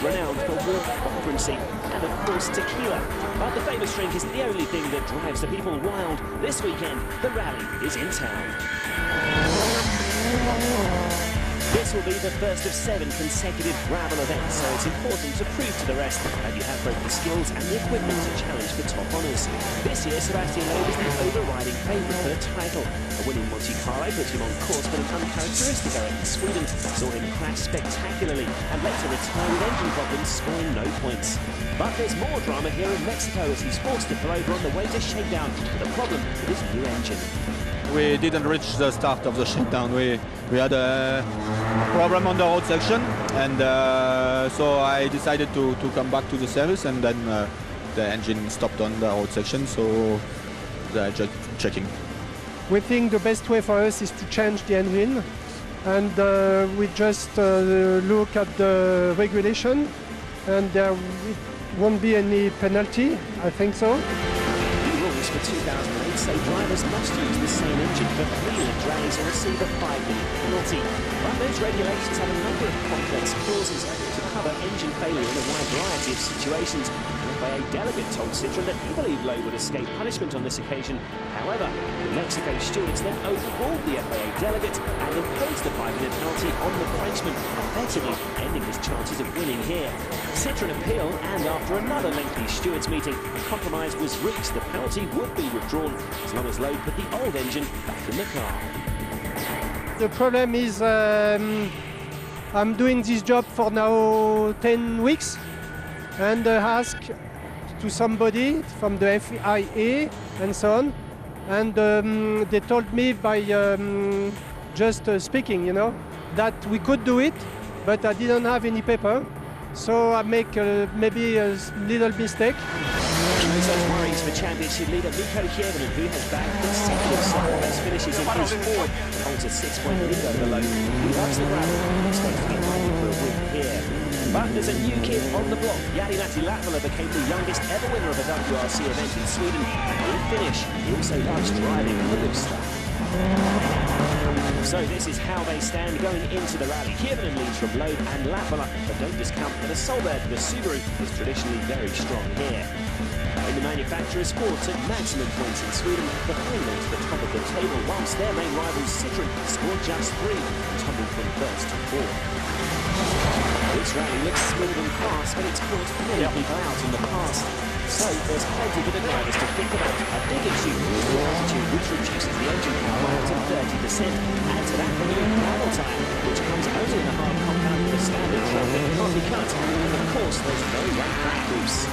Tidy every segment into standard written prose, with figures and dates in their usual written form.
renowned for warmth, vibrancy, and of course tequila. But the famous drink isn't the only thing that drives the people wild. This weekend, the rally is in town. This will be the first of 7 consecutive gravel events, so it's important to prove to the rest that you have both the skills and the equipment to challenge for top honours. This year, Sebastian Loeb is the overriding favourite for the title. A winning Monte Carlo put him on course, but an uncharacteristic error in Sweden saw him crash spectacularly and later retire with engine problems, scoring no points. But there's more drama here in Mexico as he's forced to pull over on the way to shakedown with a problem with his new engine. We didn't reach the start of the shakedown. We had a problem on the road section, and so I decided to come back to the service, and then the engine stopped on the road section, so they're just checking. We think the best way for us is to change the engine, and we just look at the regulation, and there won't be any penalty, I think so. For 2008, say drivers must use the same engine for 3-length rallies or receive a 5-minute penalty. But those regulations have a number of complex clauses to cover engine failure in a wide variety of situations. The FIA delegate told Citroën that he believed Lowe would escape punishment on this occasion. However, the Mexico stewards then overruled the FIA delegate and imposed the 5-minute penalty on the Frenchman, effectively ending his chances of winning here. Citroën appealed, and after another lengthy stewards meeting, a compromise was reached. The penalty would be withdrawn as long as Lowe put the old engine back in the car. The problem is I'm doing this job for now 10 weeks, and ask to somebody from the FIA and so on, and they told me by just speaking, you know, that we could do it, but I didn't have any paper, so I make maybe a little mistake. Those worries for championship leader Mikko Kievonen, who has bagged consecutive second-place finishes in his Ford and holds a 6-point lead over Lowe. He loves the gravel and expects to get ready for a win here. But there's a new kid on the block. Jari-Matti Latvala became the youngest ever winner of a WRC event in Sweden, and in finish, he also loves driving the loose stuff. So this is how they stand going into the rally. Kievonen leads from Loeb and Latvala, but don't discount that a Solberg, the Subaru, is traditionally very strong here. In the manufacturer's Ford took maximum points in Sweden, behind them to the top of the table, whilst their main rivals Citroën scored just 3, tumbling from first to fourth. This rally looks smooth and fast, but it's caught many people out in the past. So there's plenty for the drivers to think about. A big issue is the altitude, which reduces the engine power up to 30%. Add to that the new gravel tyre, which comes only in a hard compound with a standard track that can't be cut. And of course, there's no road track loops.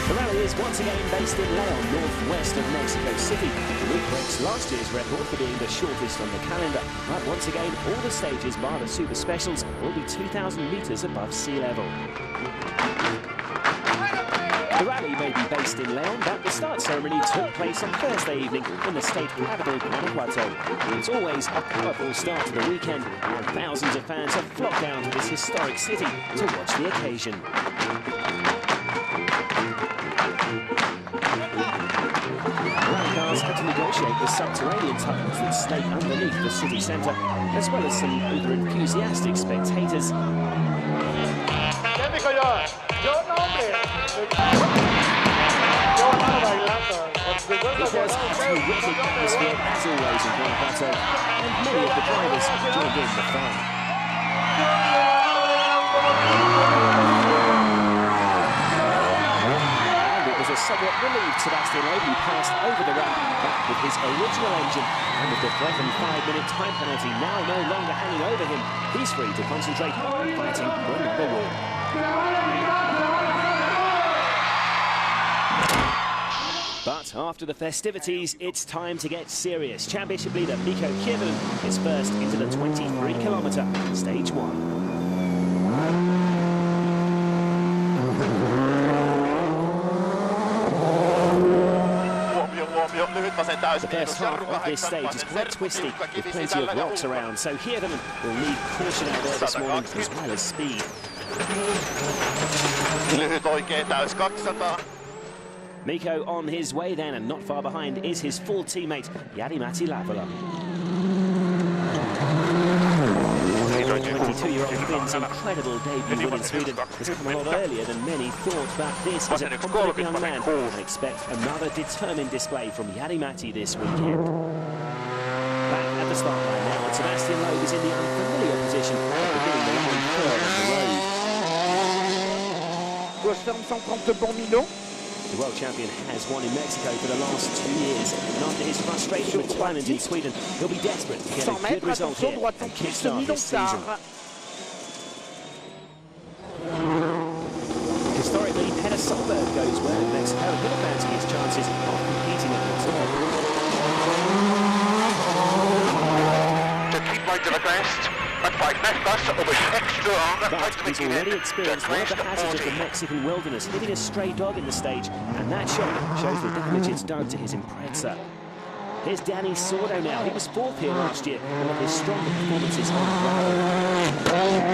The rally is once again based in Leon, northwest of Mexico City. The route breaks last year's record for being the shortest on the calendar. But once again, all the stages, bar the super specials, will be 2,000 metres above sea level. The rally may be based in Leon, but the start ceremony took place on Thursday evening in the state capital, Guanajuato. It's always a colourful start to the weekend, and thousands of fans have flocked down to this historic city to watch the occasion. Cars had to negotiate the subterranean tunnels that stay underneath the city centre, as well as some uber-enthusiastic spectators. It was a terrific atmosphere, as always, in Guanajuato, and many of the drivers joined in the fun. A somewhat relieved Sebastian Loeb, who passed over the ramp back with his original engine, and with the threatened 5-minute time penalty now no longer hanging over him, he's free to concentrate on fighting for another win. But after the festivities, it's time to get serious. Championship leader Mikko Kievonen is first into the 23-kilometre stage 1. The first half of this stage is quite twisty, with plenty of rocks around, so Kievonen will need caution out there this morning, as well as speed. Mikko on his way then, and not far behind is his full teammate, Jari-Matti Latvala. 22-year-old Finn's incredible debut win in Sweden has come a lot earlier than many thought, but this is a confident young man, and expect another determined display from Jari-Matti this weekend. Back at the start line now, and Sebastian Loeb is in the unfamiliar position of beginning the line third on the road. The world champion has won in Mexico for the last 2 years, and after his frustrating retirement in Sweden, he'll be desperate to get a good result here and kickstart this season. Historically, Peter Solberg goes well in Mexico, and he'll fancy his chances of competing at the top. To keep right to the crest. But he's already experienced one of the hazards of the Mexican wilderness, hitting a stray dog in the stage, and that shot shows the damage it's done to his Impreza. Here's Danny Sordo now. He was fourth here last year, one of his stronger performances on gravel.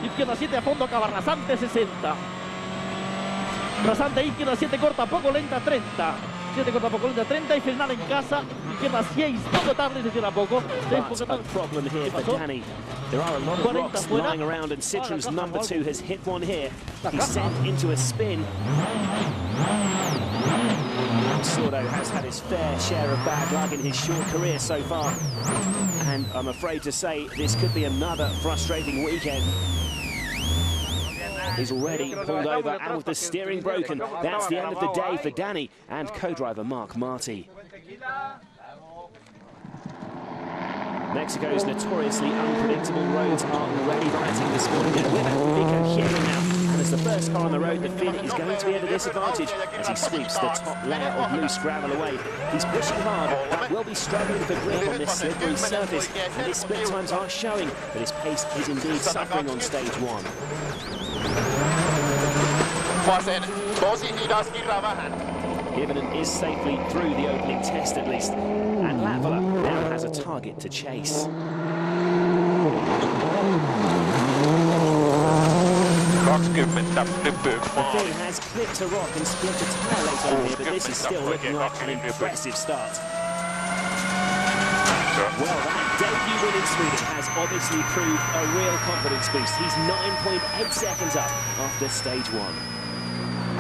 Izquierda 7 a fondo, acaba rasante 60. Rasante izquierda 7 corta, poco lenta 30. 7 corta, poco lenta 30 y final en casa. Izquierda 6, poco tarde, se tira poco. But a problem here for Danny. There are a lot of rocks lying around, and Citroen's number 2 has hit one here. He's sent into a spin. Sordo has had his fair share of bad luck in his short career so far. And I'm afraid to say this could be another frustrating weekend. He's already pulled over and with the steering broken. That's the end of the day for Danny and co-driver Mark Marty. Mexico's notoriously unpredictable roads are already biting this morning. We're back with Vico here now. And as the first car on the road, the Finn is going to be at a disadvantage as he sweeps the top layer of loose gravel away. He's pushing hard, but will be struggling for grip on this slippery surface. And his split times are showing that his pace is indeed suffering on stage 1. Hirvonen is safely through the opening test at least, and Latvala now has a target to chase. The Finn has clipped a rock and split a tyre later on here, but this is still looking like an impressive start. Well, that debut win in Sweden has obviously proved a real confidence boost. He's 9.8 seconds up after stage 1.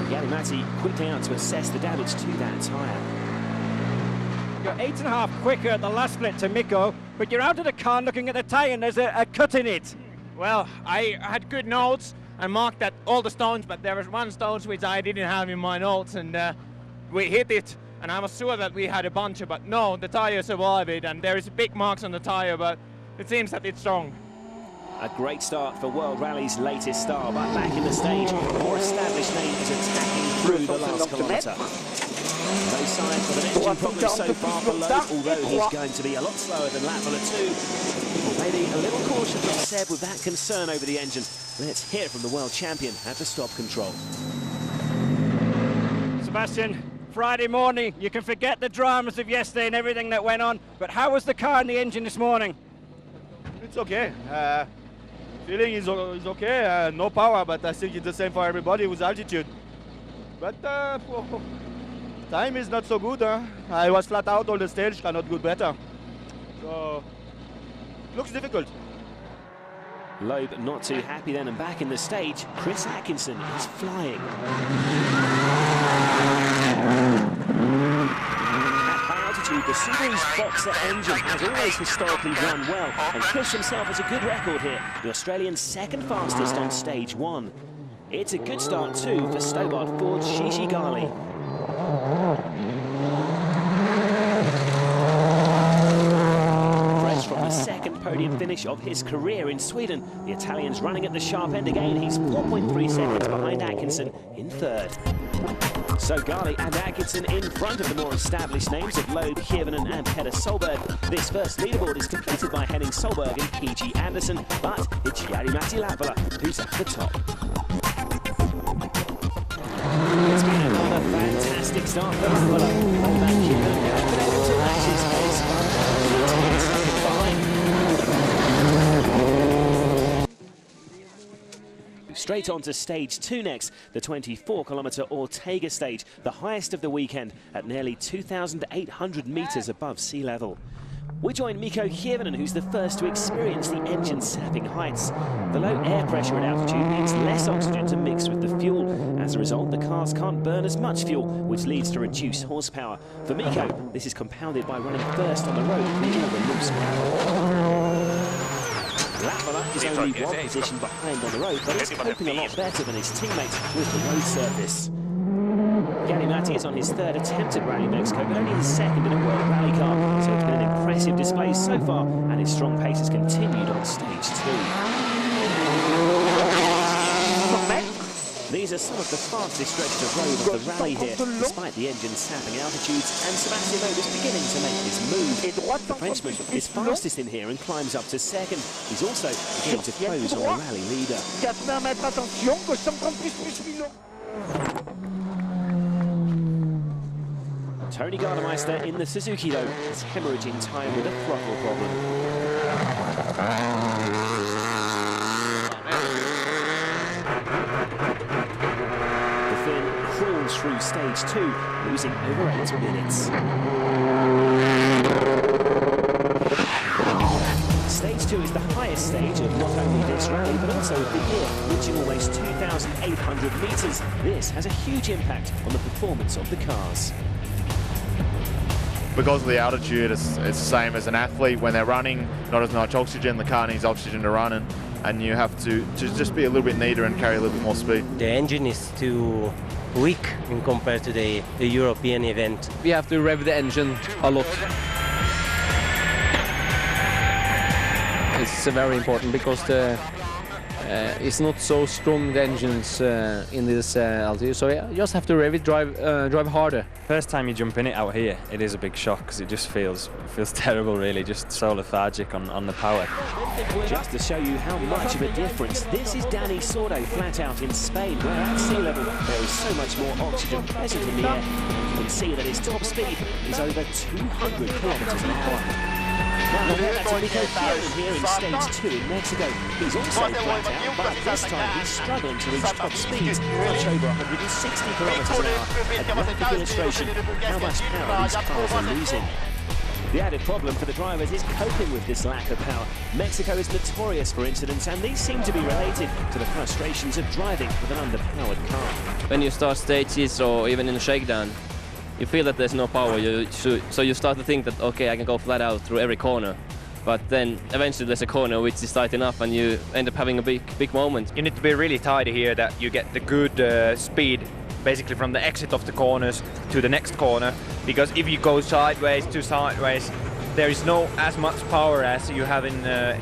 Jari-Matti quickly out to assess the damage to that tyre. You're 8.5 quicker at the last split to Mikko, but you're out of the car looking at the tyre and there's a cut in it. Well, I had good notes and marked at all the stones, but there was one stone which I didn't have in my notes, and we hit it, and I was sure that we had a bunch, but no, the tyre survived it, and there is big marks on the tyre, but it seems that it's strong. A great start for World Rally's latest star, but back in the stage, more established name is attacking through the last kilometre. No sign of an engine problem so far for Loeb, although he's going to be a lot slower than Latvala 2. Or maybe a little caution from Seb with that concern over the engine. Let's hear from the world champion at the stop control. Sebastian, Friday morning, you can forget the dramas of yesterday and everything that went on, but how was the car and the engine this morning? It's okay. Feeling is okay. No power, but I think it's the same for everybody with altitude. But time is not so good. I was flat out all the stage, cannot go better. So, looks difficult. Loeb not too happy then, and back in the stage, Chris Atkinson is flying. The Subaru's Boxer engine has always historically run well, and Chris himself has a good record here, the Australian second fastest on stage 1. It's a good start too for Stobart Ford's Shishi Gali. Fresh from the second podium finish of his career in Sweden, the Italian's running at the sharp end again. He's 4.3 seconds behind Atkinson in third. So Gali and Atkinson in front of the more established names of Loeb, Hirvonen and Peter Solberg. This first leaderboard is completed by Henning Solberg and PG Anderson, but it's Jari-Matti Latvala who's at the top. It's been another fantastic start for Latvala. Although Hirvonen has been able to match his pace, he's stuck behind. Straight on to stage 2 next, the 24-kilometre Ortega stage, the highest of the weekend at nearly 2,800 metres above sea level. We join Mikko Hirvonen, who's the first to experience the engine sapping heights. The low air pressure at altitude means less oxygen to mix with the fuel. As a result, the cars can't burn as much fuel, which leads to reduced horsepower. For Mikko, this is compounded by running first on the road with all the loose gravel. Latvala is only one position behind on the road, but he's coping a lot better than his teammates with the road surface. Matti is on his third attempt at Rally Mexico, but only his second in a World Rally car, so it's been an impressive display so far, and his strong pace has continued on stage 2. These are some of the fastest stretches of road of the rally here, despite the engine sapping altitudes, and Sebastian Loeb is beginning to make his move. The Frenchman is fastest in here and climbs up to second. He's also beginning to close on the rally leader. Tony Gardemeister in the Suzuki, though, is hemorrhaging time with a throttle problem. The Finn crawls through stage 2, losing over 8 minutes. Stage 2 is the highest stage of not only this rally, but also of the year, reaching almost 2,800 metres. This has a huge impact on the performance of the cars. Because of the altitude, it's the same as an athlete. When they're running, not as much oxygen, the car needs oxygen to run, and you have to just be a little bit neater and carry a little bit more speed. The engine is too weak in compared to the European event. We have to rev the engine a lot. It's very important because it's not so strong, the engines in this altitude, so you just have to rev it, drive harder. First time you jump in it out here, it is a big shock because it just feels terrible, really, just so lethargic on the power. Just to show you how much of a difference, this is Dani Sordo flat out in Spain, where at sea level there is so much more oxygen present in the air. You can see that his top speed is over 200 kilometers an hour. Now that's Mikko Hirvonen here in stage 2 in Mexico. He's also flat out, but this time he's struggling to reach top speeds, much over 160 kilometers an hour. A graphic illustration of how much power these cars are losing. The added problem for the drivers is coping with this lack of power. Mexico is notorious for incidents, and these seem to be related to the frustrations of driving with an underpowered car. When you start stages or even in a shakedown, you feel that there's no power, so you start to think that, okay, I can go flat out through every corner. But then eventually there's a corner which is tight enough and you end up having a big moment. You need to be really tidy here that you get the good speed basically from the exit of the corners to the next corner, because if you go sideways to sideways, there is no as much power as you have in the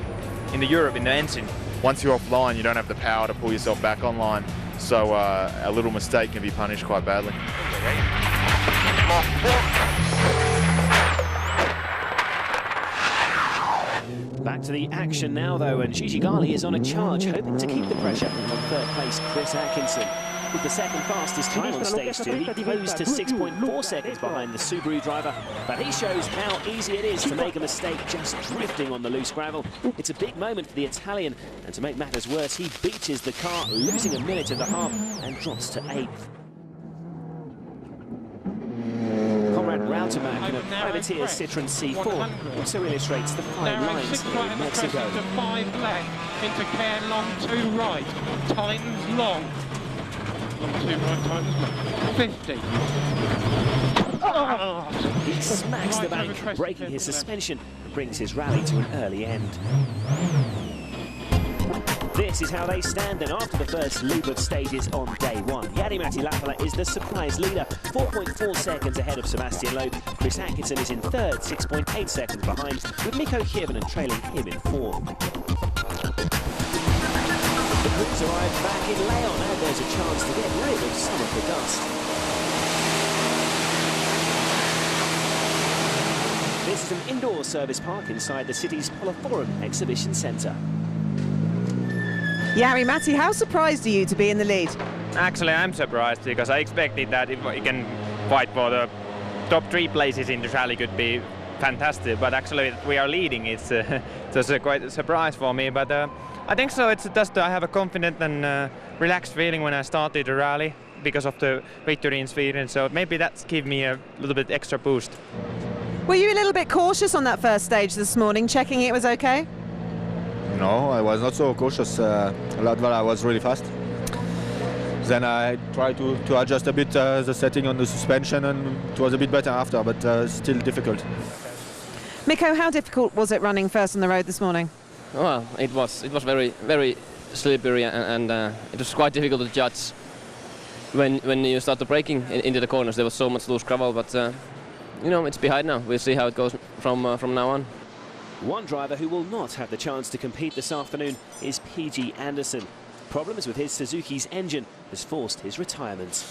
Europe in the engine. Once you're offline, you don't have the power to pull yourself back online, so a little mistake can be punished quite badly. Back to the action now, though, and Gigi Gali is on a charge, hoping to keep the pressure on third place Chris Atkinson. With the second fastest time on stage 2, he closed to 6.4 seconds behind the Subaru driver, but he shows how easy it is to make a mistake just drifting on the loose gravel. It's a big moment for the Italian, and to make matters worse, he beaches the car, losing a minute and a half, and drops to 8th. Rautermack in a privateer Citroën C4 also illustrates the fine lines here in Mexico. 5 left into care long 2 right, tightens long. Long 2 right, tightens 50. Oh. He smacks the bank, breaking his suspension, and brings his rally to an early end. This is how they stand then after the first loop of stages on day 1. Jari-Matti Latvala is the surprise leader, 4.4 seconds ahead of Sebastian Loeb. Chris Atkinson is in third, 6.8 seconds behind, with Mikko Hirvonen trailing him in 4th. The crews arrive back in Leon, and there's a chance to get rid of some of the dust. This is an indoor service park inside the city's Poloforum exhibition centre. Jari-Matti, how surprised are you to be in the lead? Actually, I'm surprised because I expected that if we can fight for the top 3 places in the rally could be fantastic, but actually we are leading. It's quite a surprise for me, but I think so. It's just I have a confident and relaxed feeling when I started the rally because of the victory in Sweden, so maybe that's give me a little bit extra boost. Were you a little bit cautious on that first stage this morning, checking it was okay? No, I was not so cautious. I was really fast. Then I tried to adjust a bit the setting on the suspension, and it was a bit better after, but still difficult. Mikko, how difficult was it running first on the road this morning? Well, it was very, very slippery, and it was quite difficult to judge when you start the braking into the corners. There was so much loose gravel, but you know, it's behind now. We'll see how it goes from now on. One driver who will not have the chance to compete this afternoon is PG Anderson. Problems with his Suzuki's engine has forced his retirement.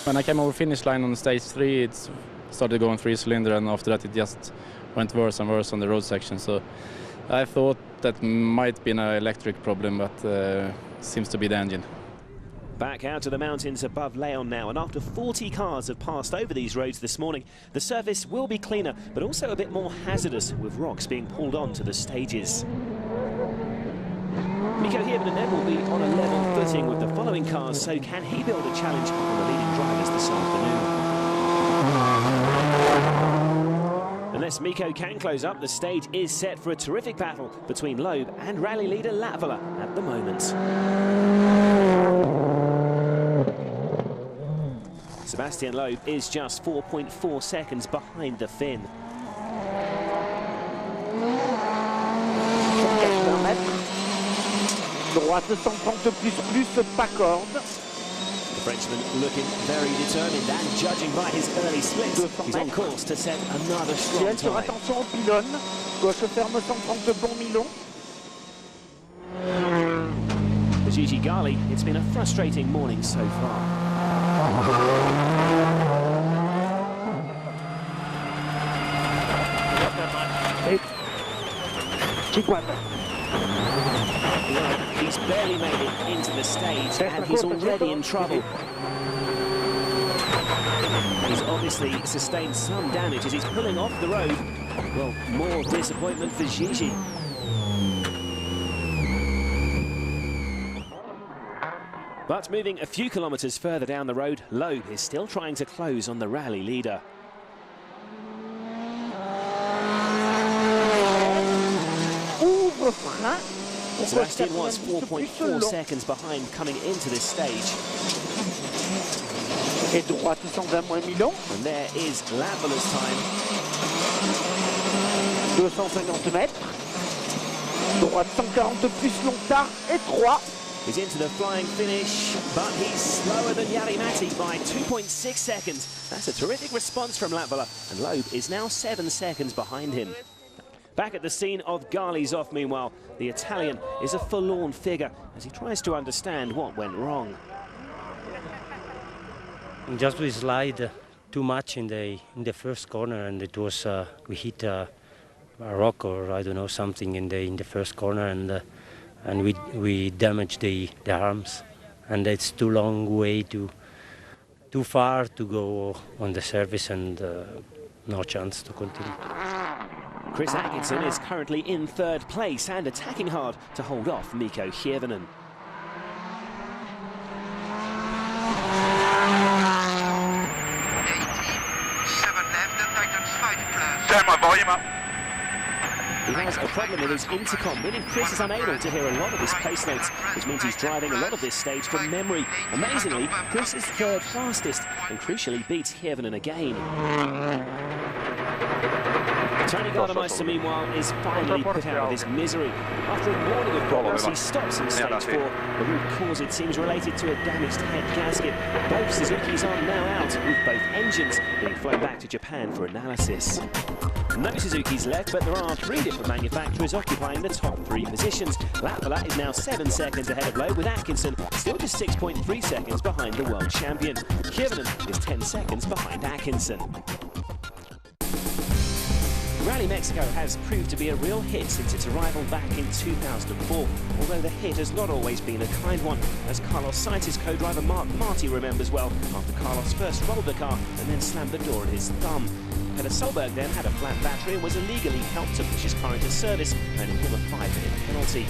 When I came over finish line on stage 3, it started going 3-cylinder, and after that it just went worse and worse on the road section. So I thought that might be an electric problem, but seems to be the engine. Back out to the mountains above Leon now, and after 40 cars have passed over these roads this morning, the surface will be cleaner, but also a bit more hazardous, with rocks being pulled onto the stages. Mikko Hirvonen then will be on a level footing with the following cars, so can he build a challenge on the leading drivers this afternoon? Unless Mikko can close up, the stage is set for a terrific battle between Loeb and rally leader Latvala at the moment. Sebastian Loeb is just 4.4 seconds behind the Finn. Droite 130 plus pas corde. The Frenchman looking very determined, and judging by his early splits, he's on course to set another strong time. Attention au pylône. Gauche ferme 130 bon Milon. For Gigi Gali, it's been a frustrating morning so far. He's barely made it into the stage, and he's already in trouble. He's obviously sustained some damage as he's pulling off the road. Well, more disappointment for Gigi. But moving a few kilometres further down the road, Loeb is still trying to close on the rally leader. Sebastian was 4.4 seconds behind coming into this stage. Et droite 120 moins Milon. And there is Latvala's time. 250 mètres. Droite 140 plus Longtard et 3. He's into the flying finish, but he's slower than Jari-Matti by 2.6 seconds. That's a terrific response from Latvala, and Loeb is now 7 seconds behind him. Back at the scene of Gali's off, meanwhile, the Italian is a forlorn figure as he tries to understand what went wrong. Just we slide too much in the first corner, and it was we hit a rock or I don't know something in the first corner, and we damaged the arms, and it's too long way too far to go on the service, and no chance to continue. Chris Atkinson is currently in third place and attacking hard to hold off Mikko Hirvonen. Turn my volume up. He has a problem with his intercom, meaning Chris is unable to hear a lot of his place notes, which means he's driving a lot of this stage from memory. Amazingly, Chris is third fastest and crucially beats Hirvonen again. Tony Gardemeister, meanwhile, is finally put out of his misery. After a morning of problems, he stops in stage 4. The root cause, it seems, related to a damaged head gasket. Both Suzukis are now out, with both engines being flown back to Japan for analysis. No Suzukis left, but there are 3 different manufacturers occupying the top 3 positions. Latvala is now 7 seconds ahead of Loeb, with Atkinson still just 6.3 seconds behind the world champion. Hirvonen is 10 seconds behind Atkinson. Rally Mexico has proved to be a real hit since its arrival back in 2004, although the hit has not always been a kind one, as Carlos Sainz's co-driver Mark Marty remembers well, after Carlos first rolled the car and then slammed the door on his thumb. Peter Solberg then had a flat battery and was illegally helped to push his car into service, earning him a 5-minute penalty.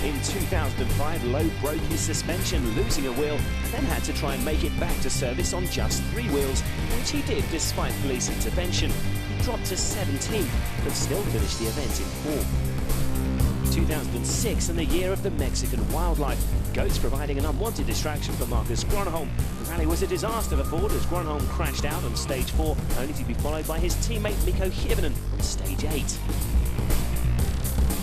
In 2005, Loeb broke his suspension, losing a wheel, then had to try and make it back to service on just 3 wheels, which he did despite police intervention. He dropped to 17th, but still finished the event in 4th. 2006 and the year of the Mexican wildlife. Goats providing an unwanted distraction for Marcus Gronholm. The rally was a disaster for Ford as Gronholm crashed out on stage 4, only to be followed by his teammate Mikko Hirvonen on stage 8.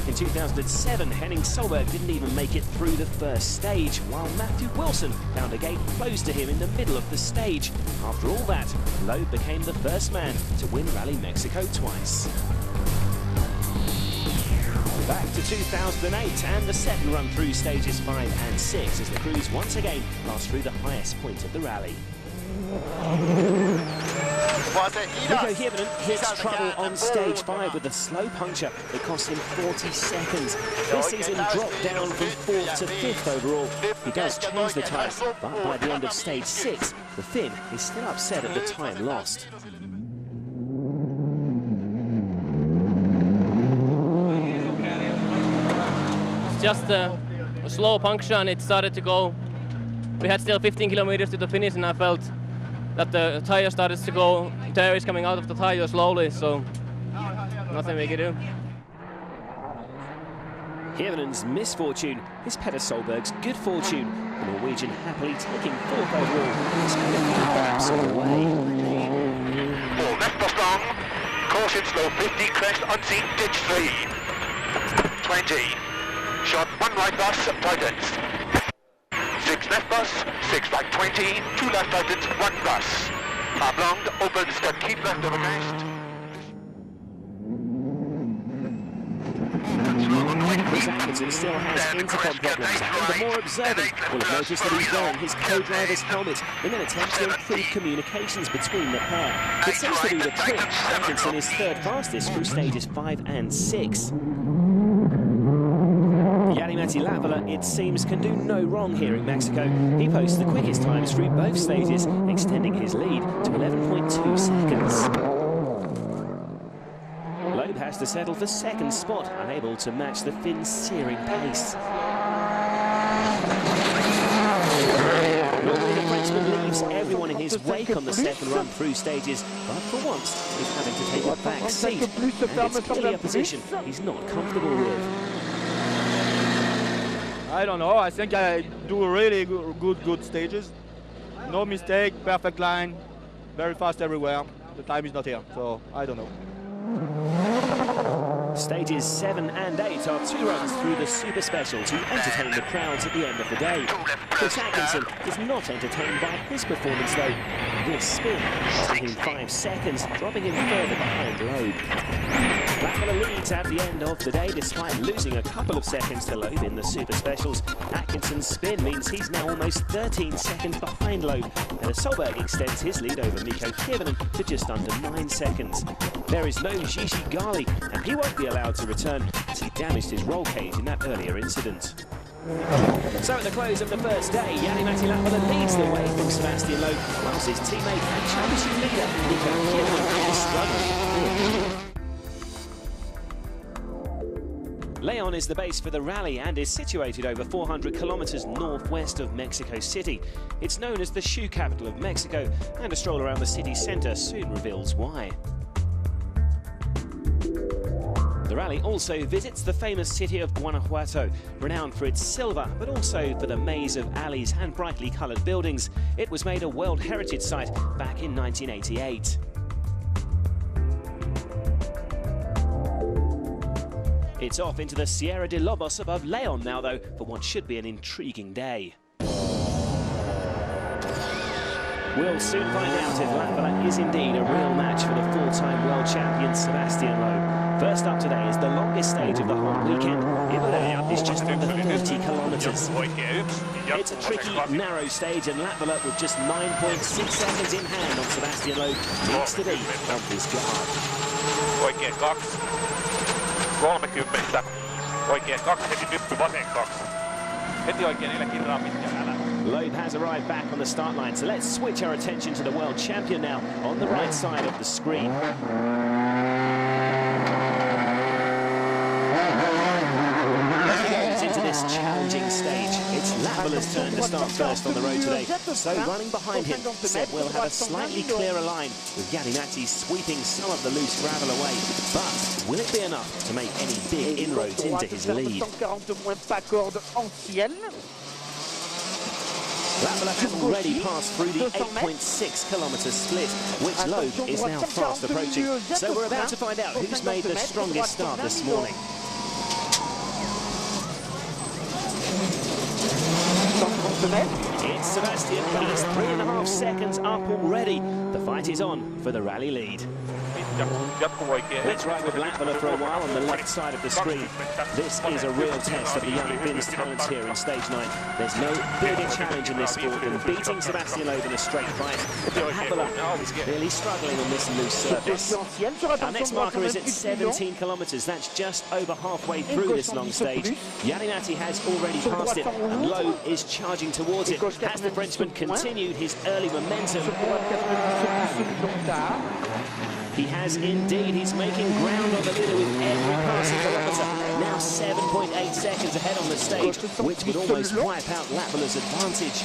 In 2007, Henning Solberg didn't even make it through the first stage, while Matthew Wilson found a gate closed to him in the middle of the stage. After all that, Loeb became the first man to win Rally Mexico twice. Back to 2008 and the second run through stages 5 and 6 as the crews once again passed through the highest point of the rally. Mikko Hirvonen hits trouble on stage 5 with a slow puncture that cost him 40 seconds. This sees him drop down from 4th to 5th overall. He does change the tyre, but by the end of stage 6, the Finn is still upset at the time lost. Just a slow puncture and it started to go. We had still 15 kilometers to the finish and I felt that the tire started to go, the air is coming out of the tire slowly, so nothing we could do. Hirvonen's misfortune is Petter Solberg's good fortune. The Norwegian happily taking 4th overall. He's got a few laps on the way. 4 left bus long, caution slow 50, crest unseen, ditch 3. 20. Shot 1 right bus, tightens. 6 left bus, 6 right 20, 2 left tightens, 1 bus. Blonde opens, got keep left over against. Chris Atkinson still has intercom problems, and the more observant will have noticed that he's wearing his co-driver's helmet in an attempt to improve communications between the pair. It seems to be the trick. Atkinson is 3rd fastest through stages 5 and 6. Jari-Matti Latvala, it seems, can do no wrong here in Mexico. He posts the quickest times through both stages, extending his lead to 11.2 seconds. Loeb has to settle for 2nd spot, unable to match the Finn's searing pace. Normally the Frenchman leaves everyone in his wake on the 2nd run through stages, but for once he's having to take a back seat, and it's clearly a position he's not comfortable with. I don't know. I think I do really good stages. No mistake, perfect line, very fast everywhere. The time is not here, so I don't know. Stages 7 and 8 are 2 runs through the Super Special to entertain the crowds at the end of the day. Chris Atkinson is not entertained by his performance though. This spin costing him 5 seconds, dropping him further behind Loeb. Latvala leads at the end of the day despite losing a couple of seconds to Loeb in the Super Specials. Atkinson's spin means he's now almost 13 seconds behind Loeb, and Solberg extends his lead over Mikko Hirvonen to just under 9 seconds. There is no Gigi Gali, and he won't be allowed to return as he damaged his roll cage in that earlier incident. So at the close of the first day, Jari-Matti Latvala leads the way from Sebastian Loeb, whilst his teammate and championship leader Mikko Hirvonen is struggling. Leon is the base for the rally and is situated over 400 kilometers northwest of Mexico City. It's known as the shoe capital of Mexico, and a stroll around the city centre soon reveals why. The rally also visits the famous city of Guanajuato, renowned for its silver, but also for the maze of alleys and brightly coloured buildings. It was made a World Heritage Site back in 1988. It's off into the Sierra de Lobos above Leon now, though, for what should be an intriguing day. We'll soon find out if Latvala is indeed a real match for the 4-time world champion Sebastian Loeb. First up today is the longest stage of the whole weekend. It is just under 30 kilometres. It's a tricky, narrow stage, and Latvala, with just 9.6 seconds in hand on Sebastian Loeb, needs to be on his guard. Oikein 2. 30. Oikein 2, heti nyppy vasen 2. Heti oikein 4 kirraa pitkään älä. Loeb has arrived back on the start line, so let's switch our attention to the world champion now on the right side of the screen. He goes into this Lavala's turn to start first on the road today. So running behind him, Seb will have a slightly clearer line, with Yarinati sweeping some of the loose gravel away. But will it be enough to make any big inroads into his lead? Lavala has already passed through the 8.6-kilometre split, which Loeb is now fast approaching. So we're about to find out who's made the strongest start this morning. It's Sebastian, he's 3.5 seconds up already. The fight is on for the rally lead. Let's ride with Lavala for a while on the left side of the screen. This is a real test of the young Finns' talents here in Stage 9. There's no bigger challenge in this sport than beating Sebastian Loeb in a straight fight. Lavala is clearly struggling on this loose surface. Our next marker is at 17 kilometres. That's just over halfway through this long stage. Yarinati has already passed it, and Loeb is charging towards it. Has the Frenchman continued his early momentum? He has indeed. He's making ground on the leader with every passing kilometre. Now 7.8 seconds ahead on the stage, which would almost wipe out Lavala's advantage.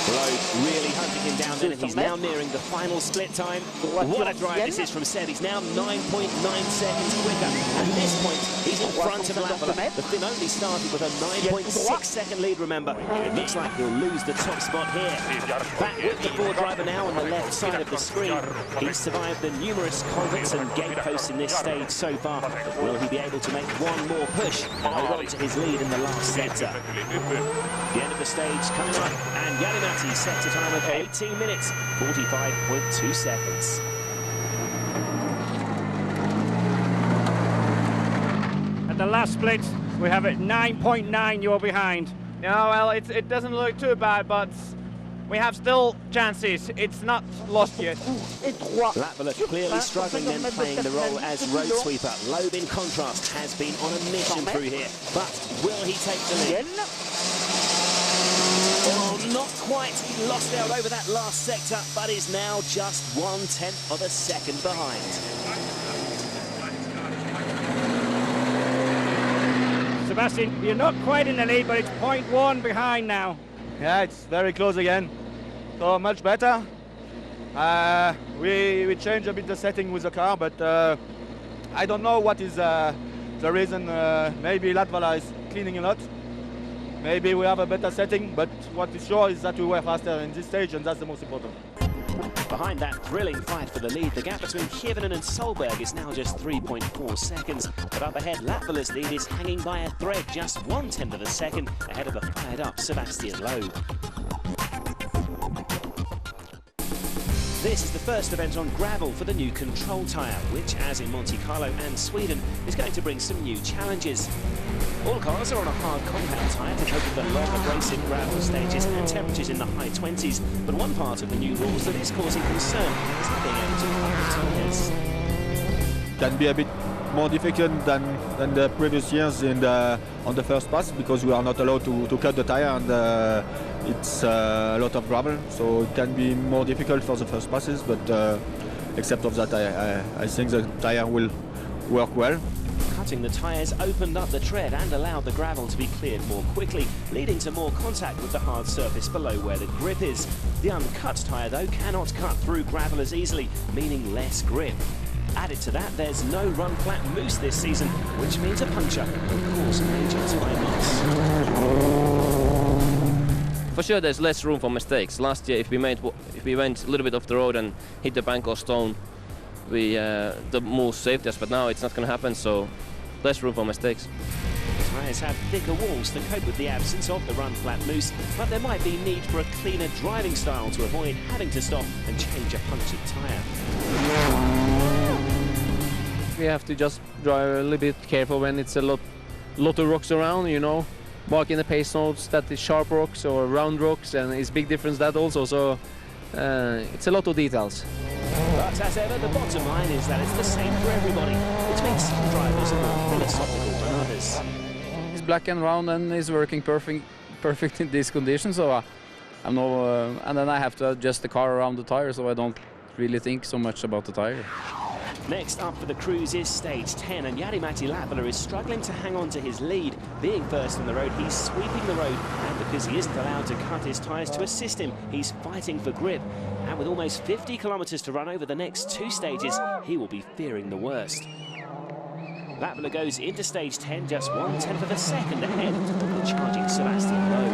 Loeb really hunting him down then, and he's now nearing the final split time. What a drive this is from Seb. He's now 9.9 seconds quicker. At this point, he's in front of Lavala. The Finn only started with a 9.6-second lead, remember. It looks like he'll lose the top spot here. Back with the Ford driver now on the left side of the screen. He's survived the numerous culverts and gateposts in this stage so far. But will he be able to make one more push and hold on to his lead in the last sector? The end of the stage coming up, and Yarinati sets a time of 18 minutes, 45.2 seconds. At the last split, we have it 9.9, you're behind. Yeah, well, it doesn't look too bad, but we have still chances. It's not lost yet. Lavala clearly struggling then playing the role as road sweeper. Loeb, in contrast, has been on a mission through here. But will he take the lead? Oh, not quite. He lost out over that last sector, but is now just 1/10 of a second behind. Sebastian, you're not quite in the lead, but it's 0.1 behind now. Yeah, it's very close again. So much better. We changed a bit the setting with the car, but I don't know what is the reason. Maybe Lavala is cleaning a lot. Maybe we have a better setting, but what is sure is that we were faster in this stage, and that's the most important. Behind that thrilling fight for the lead, the gap between Kivinen and Solberg is now just 3.4 seconds. But up ahead, Lavala's lead is hanging by a thread, just 1/10 of a second ahead of the fired-up Sebastian Loeb. This is the first event on gravel for the new control tyre, which, as in Monte Carlo and Sweden, is going to bring some new challenges. All cars are on a hard compound tyre to cope with the long abrasive gravel stages and temperatures in the high 20s, but one part of the new rules that is causing concern is not being able to hold tyres. Can be a bit more difficult than the previous years on the first pass, because we are not allowed to cut the tyre, and it's a lot of gravel, so it can be more difficult for the first passes, but except of that, I think the tyre will work well. Cutting the tyres opened up the tread and allowed the gravel to be cleared more quickly, leading to more contact with the hard surface below where the grip is. The uncut tyre, though, cannot cut through gravel as easily, meaning less grip. Added to that, there's no run-flat mousse this season, which means a puncture will cause major time loss. For sure, there's less room for mistakes. Last year, if we went a little bit off the road and hit the bank or stone, the mousse saved us. But now it's not going to happen, so less room for mistakes. Tyres have thicker walls to cope with the absence of the run-flat mousse, but there might be need for a cleaner driving style to avoid having to stop and change a punctured tyre. We have to just drive a little bit careful when it's a lot of rocks around, you know. Mark in the pace notes that it's sharp rocks or round rocks, and it's big difference that also, so it's a lot of details. But as ever, the bottom line is that it's the same for everybody, which means some drivers are more philosophical than others. It's black and round and it's working perfect in these conditions, so and then I have to adjust the car around the tire, so I don't really think so much about the tire. Next up for the cruise is stage 10, and Jari-Matti Latvala is struggling to hang on to his lead. Being first on the road, he's sweeping the road, and because he isn't allowed to cut his tyres to assist him, he's fighting for grip. And with almost 50 kilometres to run over the next 2 stages, he will be fearing the worst. Latvala goes into stage 10 just 1/10 of a second ahead of the charging Sebastian Loeb.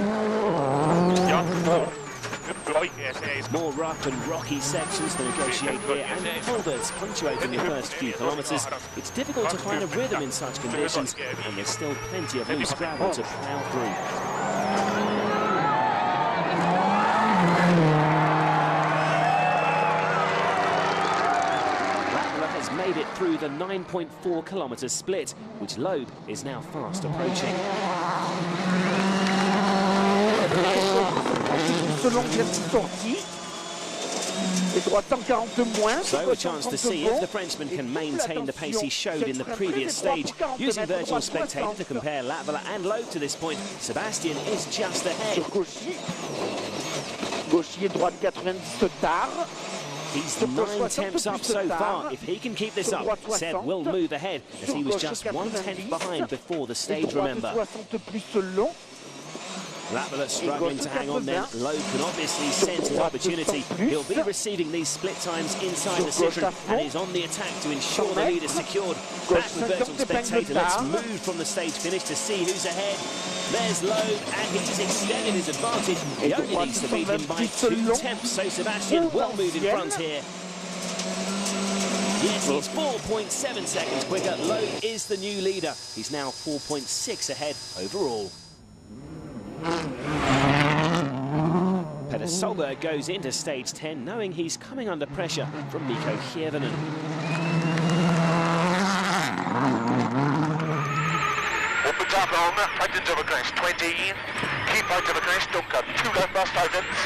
More rough and rocky sections to negotiate here, and culverts punctuating the first few kilometres. It's difficult to find a rhythm in such conditions, and there's still plenty of loose gravel to plough through. Latvala has made it through the 9.4 kilometre split, which Loeb is now fast approaching. So a chance to see if the Frenchman can maintain the pace he showed in the previous stage. Using virtual spectator to compare Latvala and Loeb to this point, Sebastian is just ahead. He's 9/10 up so far. If he can keep this up, Seb will move ahead, as he was just 1/10 behind before the stage, remember. Latvala struggling to hang on then. Loeb can obviously sense his opportunity. He'll be receiving these split times inside the Citroën and is on the attack to ensure the lead is secured. Back with virtual spectator, let's move from the stage finish to see who's ahead. There's Loeb, and he's extended his advantage. He only needs to beat him by 2/10, so Sebastian will move in front here. Yes, he's 4.7 seconds quicker. Loeb is the new leader. He's now 4.6 ahead overall. Petter Solberg goes into stage 10 knowing he's coming under pressure from Mikko Hirvonen. Open top long, tightens over crest 20. Keep out of the crest, don't cut 2 left fast tightens.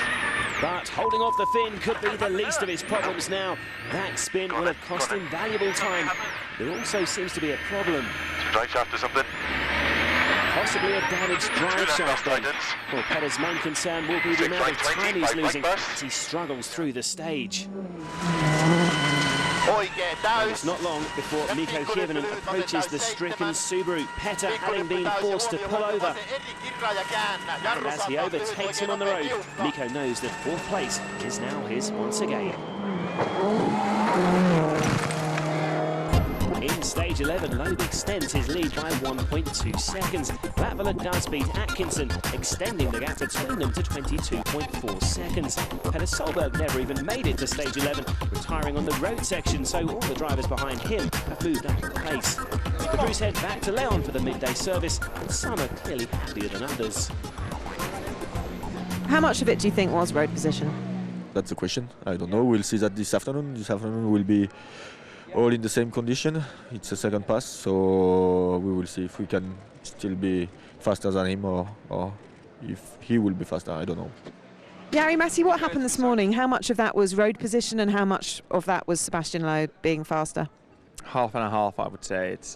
But holding off the fin could be the least of his problems now. That spin will have cost him valuable time. There also seems to be a problem. Drive shaft or something. Possibly a damaged drive shaft then. Well, Petter's main concern will be the amount of time he's losing as he struggles through the stage. It's not long before Mikko Hirvonen approaches the stricken Subaru. Petter having been forced to pull over. And as he overtakes him on the road, Mikko knows that 4th place is now his once again. In stage 11, Loeb extends his lead by 1.2 seconds. Latvala does beat Atkinson, extending the gap between them to 22.4 seconds. Petter Solberg never even made it to stage 11, retiring on the road section, so all the drivers behind him have moved up the pace. The crews head back to Leon for the midday service, and some are clearly happier than others. How much of it do you think was road position? That's the question. I don't know. We'll see that this afternoon. This afternoon will be all in the same condition. It's a second pass, so we will see if we can still be faster than him or if he will be faster. I don't know. Jari-Matti, what happened this morning? How much of that was road position and how much of that was Sebastian Loeb being faster? Half and a half, I would say. It's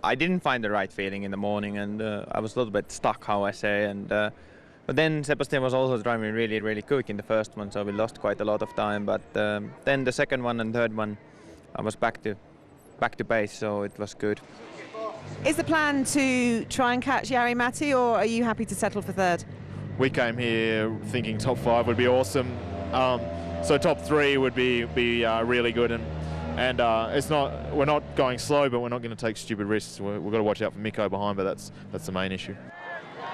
I didn't find the right feeling in the morning, and I was a little bit stuck, how I say, and but then Sebastian was also driving really, really quick in the first one, so we lost quite a lot of time. But then the second one and third one, I was back to base, so it was good. Is the plan to try and catch Jari-Matti, or are you happy to settle for 3rd? We came here thinking top 5 would be awesome, so top 3 would be really good, and we're not going slow, but we're not going to take stupid risks. We've got to watch out for Mikko behind, but that's the main issue.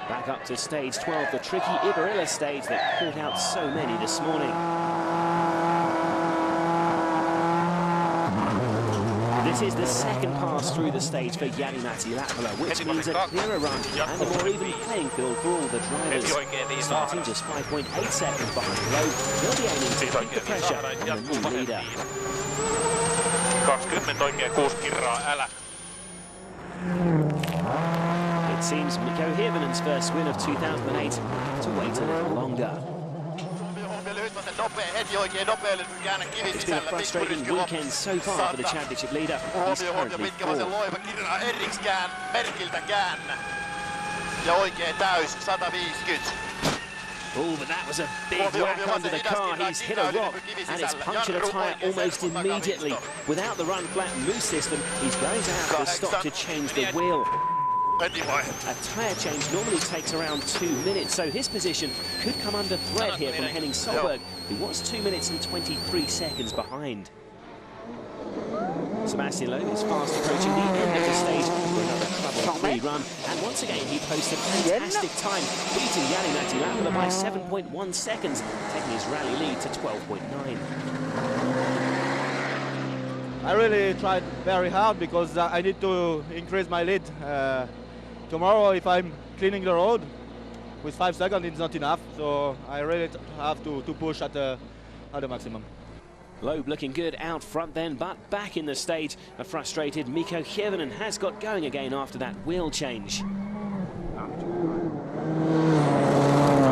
Back up to stage 12, the tricky Ibarilla stage that caught out so many this morning. This is the second pass through the stage for Jari-Matti Latvala, which means a clearer run and a more even playing field for all the drivers. Starting just 5.8 seconds behind Loeb, he'll be aiming to keep the pressure on the new leader. 20 oikein 6 kirraa, älä. It seems Mikko Hirvonen's first win of 2008 to wait a little longer. It's been a frustrating weekend so far for the championship leader. He's currently 4th. Oh, but that was a big whack under the car. He's hit a rock and it's punctured a tyre almost immediately. Without the run-flat loose system, he's going to have to stop to change the wheel. A tyre change normally takes around 2 minutes, so his position could come under threat here from Henning Solberg, who was 2 minutes and 23 seconds behind. Sebastian Loeb is fast approaching the end of the stage for another trouble-free run, and once again he posted a fantastic time, beating Jari-Matti Latvala by 7.1 seconds, taking his rally lead to 12.9. I really tried very hard because I need to increase my lead. Tomorrow, if I'm cleaning the road, with 5 seconds it's not enough, so I really have to push at the maximum. Loeb looking good out front then, but back in the stage, a frustrated Mikko Hirvonen has got going again after that wheel change.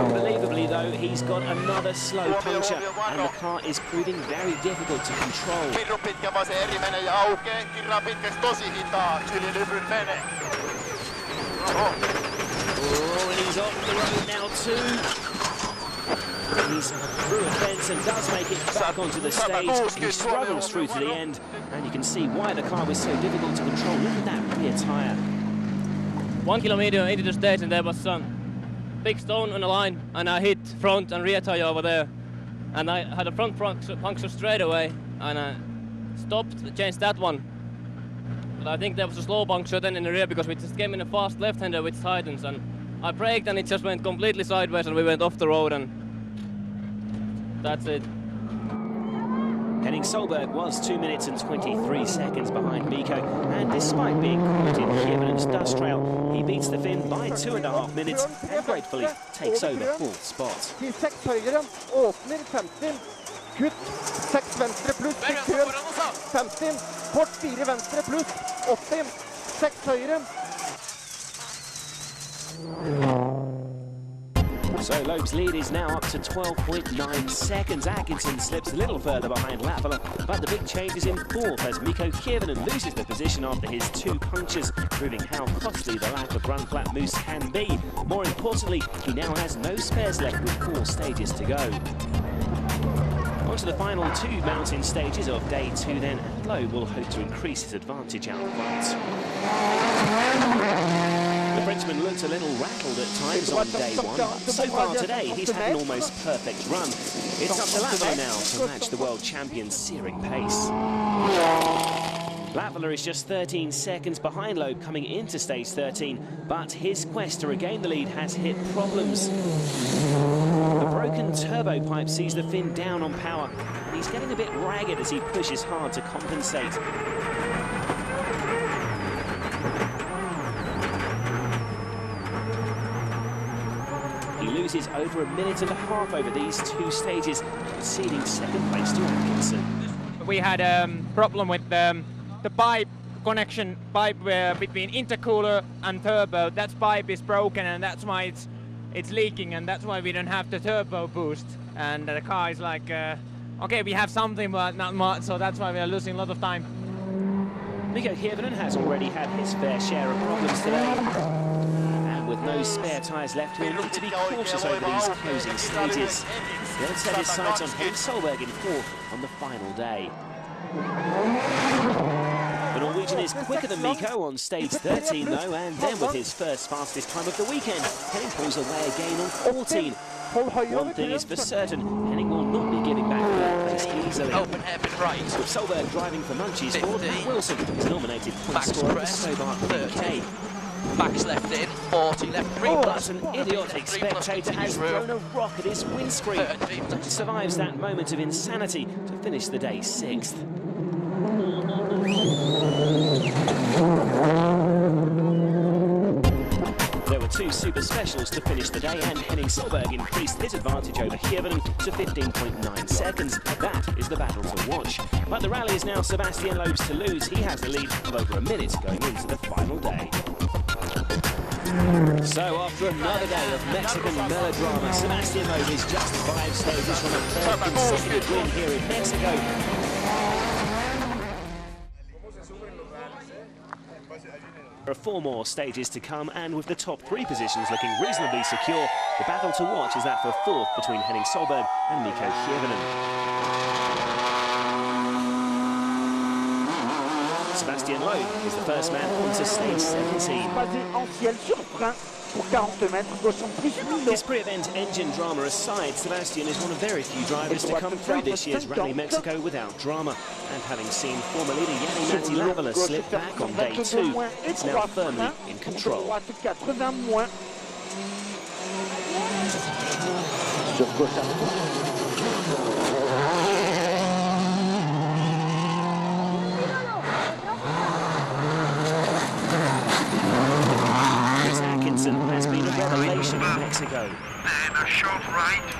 Unbelievably though, he's got another slow puncture, and the car is proving very difficult to control. Oh, and he's off the road now too. He's through a fence and does make it back onto the stage. He struggles through to the end, and you can see why the car was so difficult to control. Look at that rear tyre. 1 kilometer into the stage and there was some big stone on the line, and I hit front and rear tyre over there. And I had a front puncture straight away, and I stopped to change that one. But I think there was a slow puncture then in the rear because we just came in a fast left-hander which tightens, and I braked and it just went completely sideways and we went off the road, and that's it. Henning Solberg was 2 minutes and 23 seconds behind Mikko, and despite being caught in Hirvonen's dust trail, he beats the Finn by 2.5 minutes and gratefully takes over 4th spot. Til 6 høyre, åpner 50, kutt 6 venstre pluss til kø 50, kort 4 venstre pluss 80, 6 høyre. So Loeb's lead is now up to 12.9 seconds. Atkinson slips a little further behind Latvala, but the big change is in 4th as Mikko Hirvonen loses the position after his 2 punctures, proving how costly the lack of run-flat mousse can be. More importantly, he now has no spares left with 4 stages to go. On to the final 2 mountain stages of day 2 then, and Loeb will hope to increase his advantage out front. The Frenchman looks a little rattled at times on day 1, but so far today he's had an almost perfect run. It's up to Latvala now to match the world champion's searing pace. Latvala is just 13 seconds behind Loeb coming into stage 13, but his quest to regain the lead has hit problems. The broken turbo pipe sees the Finn down on power, and he's getting a bit ragged as he pushes hard to compensate. He loses over 1.5 minutes over these 2 stages, conceding 2nd place to Atkinson. We had a problem with the pipe connection between intercooler and turbo. That pipe is broken, and that's why it's leaking, and that's why we don't have the turbo boost. And the car is like, okay, we have something, but not much, so that's why we are losing a lot of time. Mikko Hirvonen has already had his fair share of problems today. With no spare tyres left, he'll need to be cautious over these closing stages. He'll set his sights on Henning Solberg in 4th on the final day. The Norwegian is quicker than Mikko on stage 13 though, and then with his first fastest time of the weekend, Henning pulls away again on 14. One thing is for certain, Henning will not be giving back that place easily. Open hairpin right. With Solberg driving for Munchies, Matt Wilson is nominated point scorer for Stobart UK. Backs left in, 40 left, 3 but an idiotic spectator has thrown a rock at his windscreen and survives that moment of insanity to finish the day 6th. There were 2 super specials to finish the day, and Henning Solberg increased his advantage over Hirvonen to 15.9 seconds. That is the battle to watch. But the rally is now Sebastian Loeb's to lose. He has a lead of over 1 minute going into the final day. So after another day of Mexican melodrama, Sebastian Loeb is just 5 stages from a 3rd consecutive win here in Mexico. There are 4 more stages to come, and with the top 3 positions looking reasonably secure, the battle to watch is that for 4th between Henning Solberg and Mikko Hirvonen. Sebastian Loeb is the first man onto stage 17. This pre-event engine drama aside, Sebastian is one of very few drivers to come through this year's Rally Mexico without drama. And having seen former leader Jani-Matti Latvala slip back on day 2, it's now firmly in control. Has been a revelation in Mexico.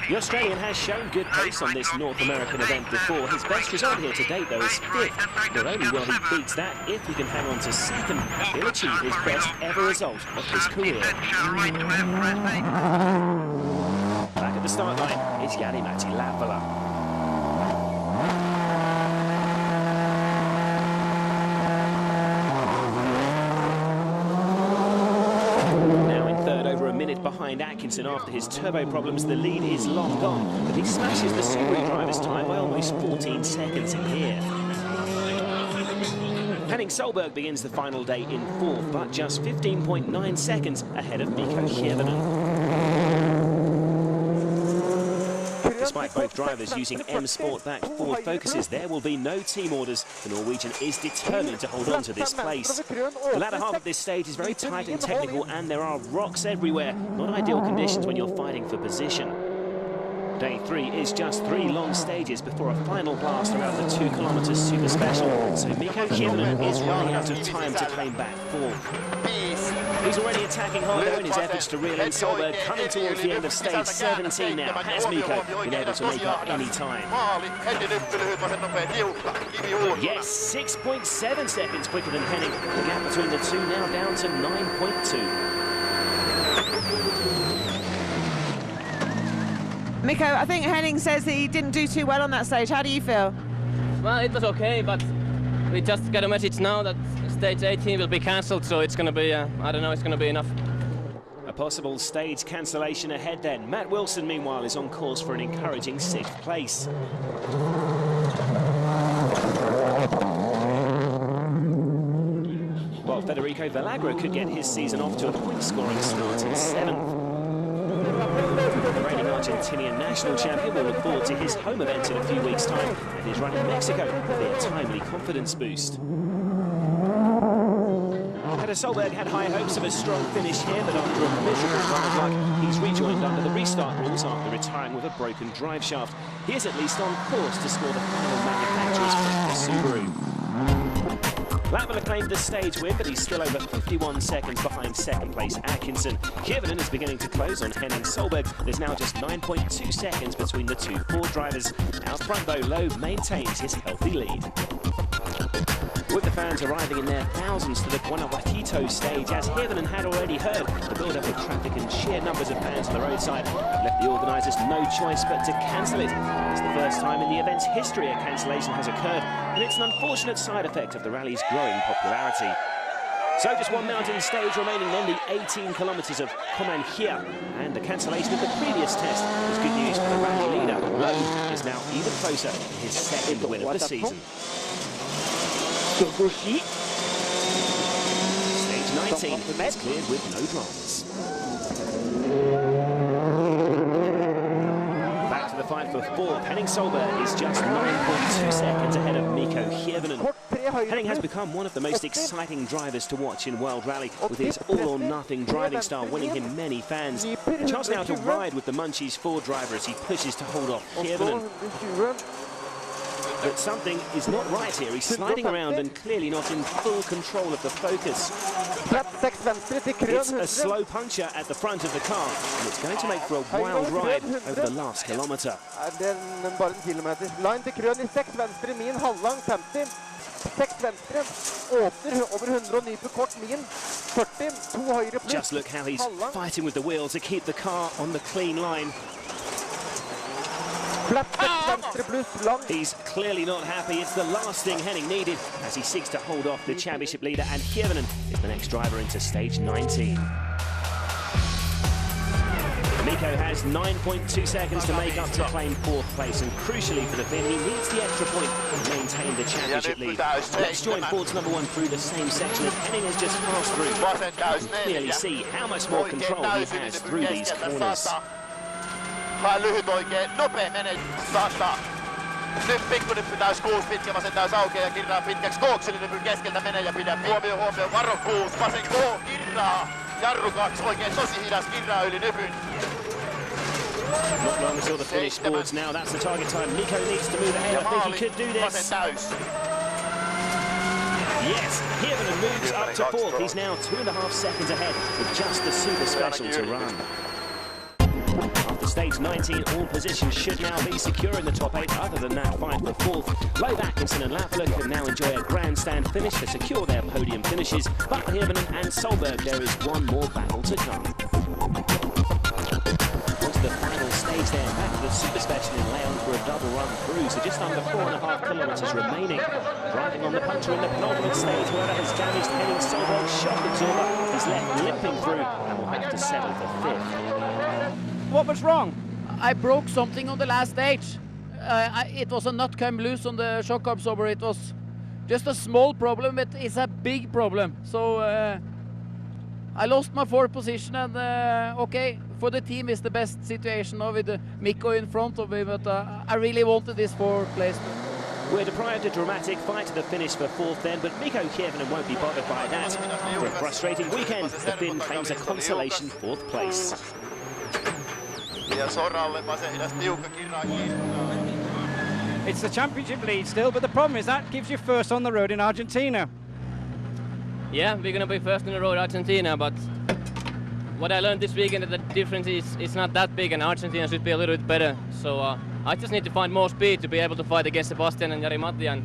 The Australian has shown good pace on this North American event before. His best result here to date, though, is 5th. But only will he beats that if he can hang on to 2nd. He'll achieve his best ever result of his career. Back at the start line is Jani-Matti Latvala. Behind Atkinson after his turbo problems, the lead is long gone, but he smashes the Subaru driver's time by almost 14 seconds in here. Henning Solberg begins the final day in 4th, but just 15.9 seconds ahead of Mikko Hirvonen. Despite both drivers using M-Sport-backed Ford Focuses, there will be no team orders. The Norwegian is determined to hold on to this place. The latter half of this stage is very tight and technical, and there are rocks everywhere. Not ideal conditions when you're fighting for position. Day 3 is just 3 long stages before a final blast around the 2 kilometre super special. So Mikko Hirvonen is running out of time to claim back 4th. He's already attacking harder in his efforts to reel in Solberg, coming towards the end of stage 17 now. Has Mikko been able to make up any time? Yes, 6.7 seconds quicker than Henning. The gap between the two now down to 9.2. Mikko, I think Henning says that he didn't do too well on that stage. How do you feel? Well, it was okay, but we just got a message now that stage 18 will be cancelled, so it's going to be, I don't know, it's going to be enough. A possible stage cancellation ahead then. Matt Wilson, meanwhile, is on course for an encouraging 6th place. While Federico Villagra could get his season off to a point-scoring start in 7th. The reigning Argentinian national champion will look forward to his home event in a few weeks' time, and his run in Mexico will be a timely confidence boost. Solberg had high hopes of a strong finish here, but after a miserable run of luck, he's rejoined under the restart rules after retiring with a broken drive shaft. He is at least on course to score the final manufacturer's pick for Subaru. Latvala claimed the stage win, but he's still over 51 seconds behind 2nd place Atkinson. Hirvonen is beginning to close on Henning Solberg. There's now just 9.2 seconds between the 2 Ford drivers. Out front, though, Loeb maintains his healthy lead. With the fans arriving in their thousands to the Guanajuato stage, as Hirvonen had already heard, the build-up of traffic and sheer numbers of fans on the roadside have left the organisers no choice but to cancel it. It's the first time in the event's history a cancellation has occurred, and it's an unfortunate side effect of the rally's growing popularity. So just one mountain stage remaining, then the 18 kilometres of Comanchia, and the cancellation of the previous test was good news for the rally leader. Loeb is now even closer to his 2nd win of the season. Stage 19 is cleared with no dramas. Back to the fight for 4th. Henning Solberg is just 9.2 seconds ahead of Mikko Hirvonen. Henning has become one of the most exciting drivers to watch in World Rally, with his all-or-nothing driving style winning him many fans. A chance now to ride with the Munchies Ford driver as he pushes to hold off Hirvonen. But something is not right here. He's sliding around and clearly not in full control of the Focus. It's a slow puncher at the front of the car, and it's going to make for a wild ride over the last kilometre. Line til krøn i 6 venstre, min halvlang 50. 6 venstre, åpner over 109 på kort min. 40, 2 høyre pluss. Just look how he's fighting with the wheel to keep the car on the clean line. Flat 6 venstre pluss, lang. He's clearly not happy. It's the last thing Henning needed as he seeks to hold off the championship leader, and Hirvonen is the next driver into stage 19. Mikko has 9.2 seconds to make up to claim 4th place, and crucially for the Finn, he needs the extra point to maintain the championship lead. Let's join Ford's number 1 through the same section as Henning has just passed through. You can clearly see how much more control he has through these corners. Lyhyt oikein, nopea menee tasa. Nyt pikkunyppy täys 6, pitkä vasen täys aukeaa ja kirraa pitkäksi. Kookselinyppy keskeltä menee ja pidä. Huomio, varo 6, vasen kirraa. Jarru 2 oikein, tosi hidas, kirraa yli nypyn. Not long until the finish boards now. That's the target time. Mikko needs to move ahead. I think he could do this. Yes, Hirvonen moves up to 4th. He's now 2.5 seconds ahead with just the super special to run. After stage 19, all positions should now be secure in the top 8. Other than that fight for 4th, Loeb, Atkinson and Lapala can now enjoy a grandstand finish to secure their podium finishes. But for Hirvonen and Solberg, there is one more battle to come. Onto the final stage there, back to the super special in Leon for a double run through. So just under 4.5 kilometres remaining. Driving on the puncture in the penultimate stage, whoever has damaged Henning Solberg's shock absorber is left limping through and will have to settle for 5th. What was wrong? I broke something on the last stage. It was a nut came loose on the shock absorber. It was just a small problem, but it's a big problem. So I lost my 4th position, and okay, for the team it's the best situation now with Mikko in front of me, but I really wanted this 4th place. We're deprived a dramatic fight to the finish for 4th then, but Mikko Hirvonen won't be bothered by that. After a frustrating weekend, the Finn claims a consolation 4th place. It's the championship lead still, but the problem is that gives you 1st on the road in Argentina. Yeah, we're gonna be 1st on the road in Argentina, but what I learned this weekend is that the difference is it's not that big, and Argentina should be a little bit better. So I just need to find more speed to be able to fight against Sebastian and Jari-Matti, and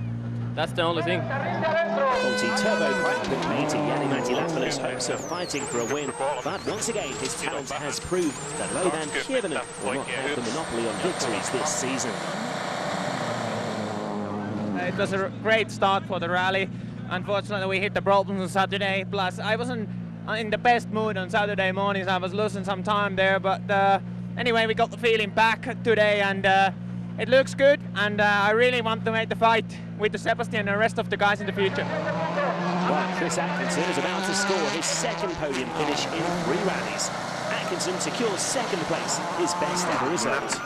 that's the only thing. Faulty turbo quite quickly to Jari-Matti Lapala's hopes of fighting for a win, but once again his talent has proved that Loeb and Hirvonen will not have the monopoly on victories this season. It was a great start for the rally. Unfortunately, we hit the problems on Saturday. Plus, I wasn't in the best mood on Saturday mornings. I was losing some time there, but anyway, we got the feeling back today, and it looks good. And I really want to make the fight with the Sebastian and the rest of the guys in the future. Well, Chris Atkinson is about to score his 2nd podium finish in 3 rallies. Atkinson secures 2nd place, his best ever result. 7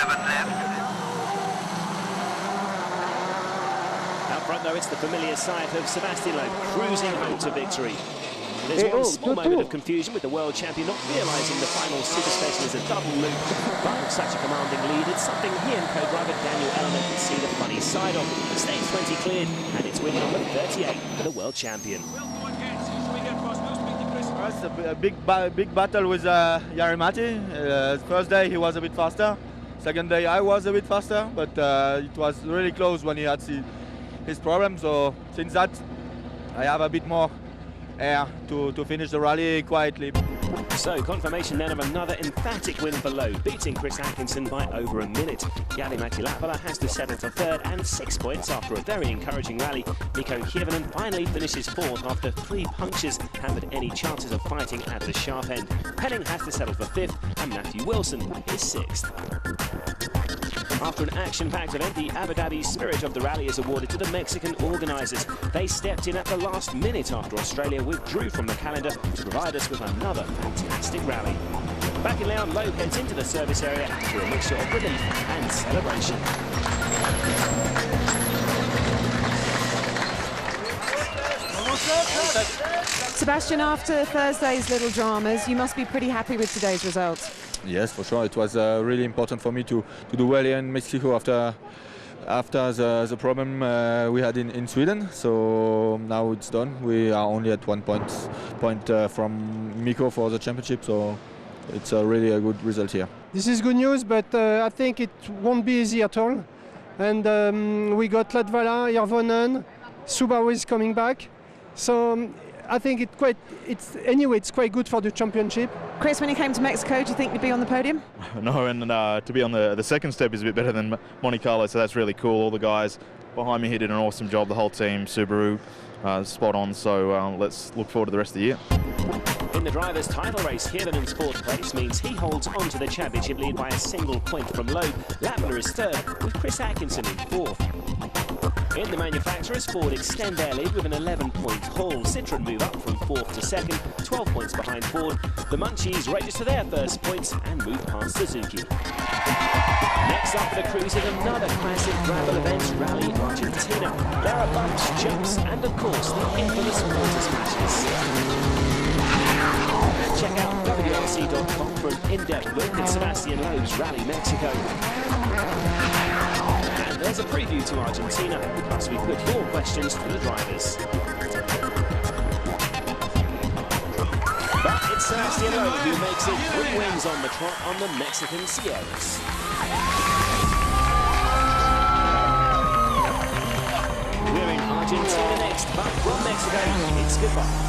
left. Out front, though, it's the familiar sight of Sebastian Loeb cruising home to victory. There's one small moment of confusion with the world champion not realising the final super special is a double loop. But with such a commanding lead, it's something he and co-driver Daniel Ellerman can see the funny side of. Stage 20 cleared, and it's winning number 38 for the world champion. It's a big battle with Jari-Matti. First day he was a bit faster. Second day I was a bit faster, but it was really close when he had his problem. So since that, I have a bit more air to finish the rally quietly. So confirmation then of another emphatic win for Loeb, beating Chris Atkinson by over a minute. Jari-Matti Lapala has to settle for 3rd and 6 points after a very encouraging rally. Mikko Hirvonen finally finishes 4th after 3 punctures hampered any chances of fighting at the sharp end. Henning has to settle for 5th, and Matthew Wilson is 6th. After an action-packed event, the Abu Dhabi spirit of the rally is awarded to the Mexican organisers. They stepped in at the last minute after Australia withdrew from the calendar to provide us with another fantastic rally. Back in Leon, Loeb heads into the service area for a mixture of relief and celebration. Sebastian, after Thursday's little dramas, you must be pretty happy with today's results. Yes, for sure. It was really important for me to do well here in Mexico after the problem we had in Sweden. So now it's done. We are only at 1 point from Mikko for the championship. So it's really a good result here. This is good news, but I think it won't be easy at all. And we got Latvala, Hirvonen, Subaru is coming back. So I think it's quite good for the championship. Chris, when you came to Mexico, do you think you'd be on the podium? No, and to be on the second step is a bit better than Monte Carlo, so that's really cool. All the guys behind me here did an awesome job, the whole team, Subaru, spot on, so let's look forward to the rest of the year. In the drivers' title race, Hirvanen's fourth place means he holds on to the championship lead by a single point from Loeb. Lavender is third, with Chris Atkinson in fourth. In the manufacturers, Ford extend their lead with an 11-point haul. Citroën move up from fourth to second, 12 points behind Ford. The Munchies register their first points and move past Suzuki. Next up for the cruisers, another classic gravel event, Rally Argentina. There are bumps, jumps, and of course the infamous water splashes. Check out WRC.com for an in-depth look at Sebastian Loeb's Rally Mexico. And there's a preview to Argentina, plus we put your questions to the drivers. But it's Sebastian Loeb who makes it 3 wins on the trot on the Mexican Sierras. We're in Argentina next, but from Mexico, it's goodbye.